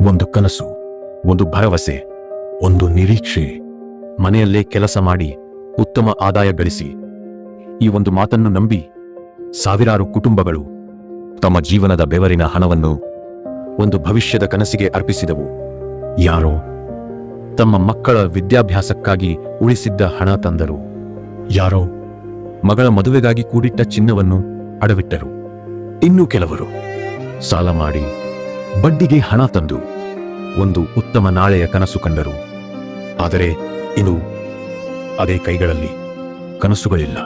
ಒಂದು ಕನಸು, ಒಂದು ಭರವಸೆ, ಒಂದು ನಿರೀಕ್ಷೆ. ಮನೆಯಲ್ಲೇ ಕೆಲಸ ಮಾಡಿ ಉತ್ತಮ ಆದಾಯ ಗಳಿಸಿ, ಈ ಒಂದು ಮಾತನ್ನು ನಂಬಿ ಸಾವಿರಾರು ಕುಟುಂಬಗಳು ತಮ್ಮ ಜೀವನದ ಬೆವರಿನ ಹಣವನ್ನು ಒಂದು ಭವಿಷ್ಯದ ಕನಸಿಗೆ ಅರ್ಪಿಸಿದವು. ಯಾರೋ ತಮ್ಮ ಮಕ್ಕಳ ವಿದ್ಯಾಭ್ಯಾಸಕ್ಕಾಗಿ ಉಳಿಸಿದ್ದ ಹಣ ತಂದರು. ಯಾರೋ ಮಗಳ ಮದುವೆಗಾಗಿ ಕೂಡಿಟ್ಟ ಚಿನ್ನವನ್ನು ಅಡವಿಟ್ಟರು. ಇನ್ನೂ ಕೆಲವರು ಸಾಲ ಮಾಡಿ ಬಡ್ಡಿಗೆ ಹಣ ತಂದು ಒಂದು ಉತ್ತಮ ನಾಳೆಯ ಕನಸು ಕಂಡರು. ಆದರೆ ಇನ್ನು ಅದೇ ಕೈಗಳಲ್ಲಿ ಕನಸುಗಳಿಲ್ಲ,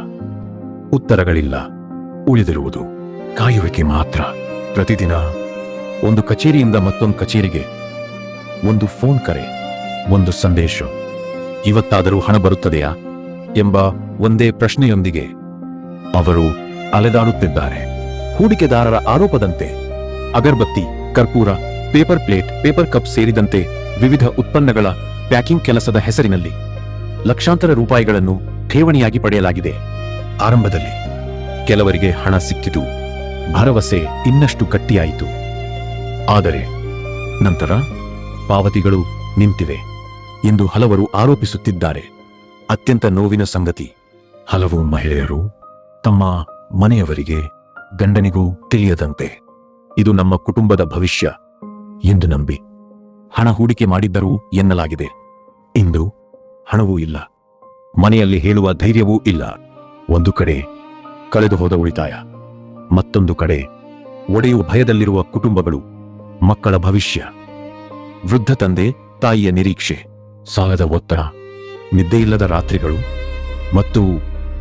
ಉತ್ತರಗಳಿಲ್ಲ. ಉಳಿದಿರುವುದು ಕಾಯುವಿಕೆ ಮಾತ್ರ. ಪ್ರತಿದಿನ ಒಂದು ಕಚೇರಿಯಿಂದ ಮತ್ತೊಂದು ಕಚೇರಿಗೆ, ಒಂದು ಫೋನ್ ಕರೆ, ಒಂದು ಸಂದೇಶ. ಇವತ್ತಾದರೂ ಹಣ ಬರುತ್ತದೆಯಾ ಎಂಬ ಒಂದೇ ಪ್ರಶ್ನೆಯೊಂದಿಗೆ ಅವರು ಅಲೆದಾಡುತ್ತಿದ್ದಾರೆ. ಹೂಡಿಕೆದಾರರ ಆರೋಪದಂತೆ ಅಗರಬತ್ತಿ, ಕರ್ಪೂರ, ಪೇಪರ್ ಪ್ಲೇಟ್, ಪೇಪರ್ ಕಪ್ ಸೇರಿದಂತೆ ವಿವಿಧ ಉತ್ಪನ್ನಗಳ ಪ್ಯಾಕಿಂಗ್ ಕೆಲಸದ ಹೆಸರಿನಲ್ಲಿ ಲಕ್ಷಾಂತರ ರೂಪಾಯಿಗಳನ್ನು ಠೇವಣಿಯಾಗಿ ಪಡೆಯಲಾಗಿದೆ. ಆರಂಭದಲ್ಲಿ ಕೆಲವರಿಗೆ ಹಣ ಸಿಕ್ಕಿತು, ಭರವಸೆ ಇನ್ನಷ್ಟು ಗಟ್ಟಿಯಾಯಿತು. ಆದರೆ ನಂತರ ಪಾವತಿಗಳು ನಿಂತಿವೆ ಎಂದು ಹಲವರು ಆರೋಪಿಸುತ್ತಿದ್ದಾರೆ. ಅತ್ಯಂತ ನೋವಿನ ಸಂಗತಿ, ಹಲವು ಮಹಿಳೆಯರು ತಮ್ಮ ಮನೆಯವರಿಗೆ, ಗಂಡನಿಗೂ ತಿಳಿಯದಂತೆ ಇದು ನಮ್ಮ ಕುಟುಂಬದ ಭವಿಷ್ಯ ಎಂದು ನಂಬಿ ಹಣ ಹೂಡಿಕೆ ಮಾಡಿದ್ದರು ಎನ್ನಲಾಗಿದೆ. ಇಂದು ಹಣವೂ ಇಲ್ಲ, ಮನೆಯಲ್ಲಿ ಹೇಳುವ ಧೈರ್ಯವೂ ಇಲ್ಲ. ಒಂದು ಕಡೆ ಕಳೆದು ಹೋದ ಉಳಿತಾಯ, ಮತ್ತೊಂದು ಕಡೆ ಒಡೆಯುವ ಭಯದಲ್ಲಿರುವ ಕುಟುಂಬಗಳು, ಮಕ್ಕಳ ಭವಿಷ್ಯ, ವೃದ್ಧ ತಂದೆ ತಾಯಿಯ ನಿರೀಕ್ಷೆ, ಸಾಲದ ಒತ್ತಡ, ನಿದ್ದೆಯಿಲ್ಲದ ರಾತ್ರಿಗಳು ಮತ್ತು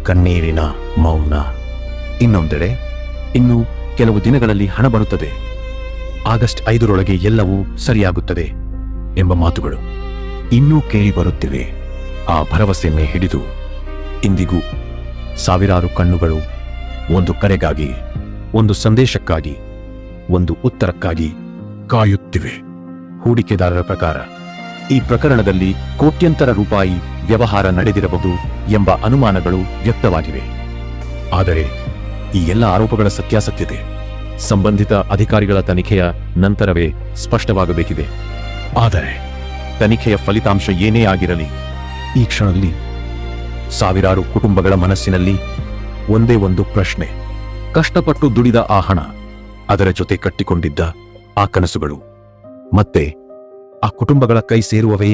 ಕಣ್ಣೀರಿನ ಮೌನ. ಇನ್ನೊಂದೆಡೆ ಇನ್ನು ಕೆಲವು ದಿನಗಳಲ್ಲಿ ಹಣ ಬರುತ್ತದೆ, ಆಗಸ್ಟ್ 5ರೊಳಗೆ ಎಲ್ಲವೂ ಸರಿಯಾಗುತ್ತದೆ ಎಂಬ ಮಾತುಗಳು ಇನ್ನೂ ಕೇಳಿ ಬರುತ್ತಿವೆ. ಆ ಭರವಸೆ ಮೇ ಹಿಡಿದು ಇಂದಿಗೂ ಸಾವಿರಾರು ಕಣ್ಣುಗಳು ಒಂದು ಕರೆಗಾಗಿ, ಒಂದು ಸಂದೇಶಕ್ಕಾಗಿ, ಒಂದು ಉತ್ತರಕ್ಕಾಗಿ ಕಾಯುತ್ತಿವೆ. ಹೂಡಿಕೆದಾರರ ಪ್ರಕಾರ ಈ ಪ್ರಕರಣದಲ್ಲಿ ಕೋಟ್ಯಂತರ ರೂಪಾಯಿ ವ್ಯವಹಾರ ನಡೆದಿರಬಹುದು ಎಂಬ ಅನುಮಾನಗಳು ವ್ಯಕ್ತವಾಗಿವೆ. ಆದರೆ ಈ ಎಲ್ಲ ಆರೋಪಗಳ ಸತ್ಯಾಸತ್ಯತೆ ಸಂಬಂಧಿತ ಅಧಿಕಾರಿಗಳ ತನಿಖೆಯ ನಂತರವೇ ಸ್ಪಷ್ಟವಾಗಬೇಕಿದೆ. ಆದರೆ ತನಿಖೆಯ ಫಲಿತಾಂಶ ಏನೇ ಆಗಿರಲಿ, ಈ ಕ್ಷಣದಲ್ಲಿ ಸಾವಿರಾರು ಕುಟುಂಬಗಳ ಮನಸ್ಸಿನಲ್ಲಿ ಒಂದೇ ಒಂದು ಪ್ರಶ್ನೆ: ಕಷ್ಟಪಟ್ಟು ದುಡಿದ ಆ ಹಣ, ಅದರ ಜೊತೆ ಕಟ್ಟಿಕೊಂಡಿದ್ದ ಆ ಕನಸುಗಳು ಮತ್ತೆ ಆ ಕುಟುಂಬಗಳ ಕೈ ಸೇರುವವೇ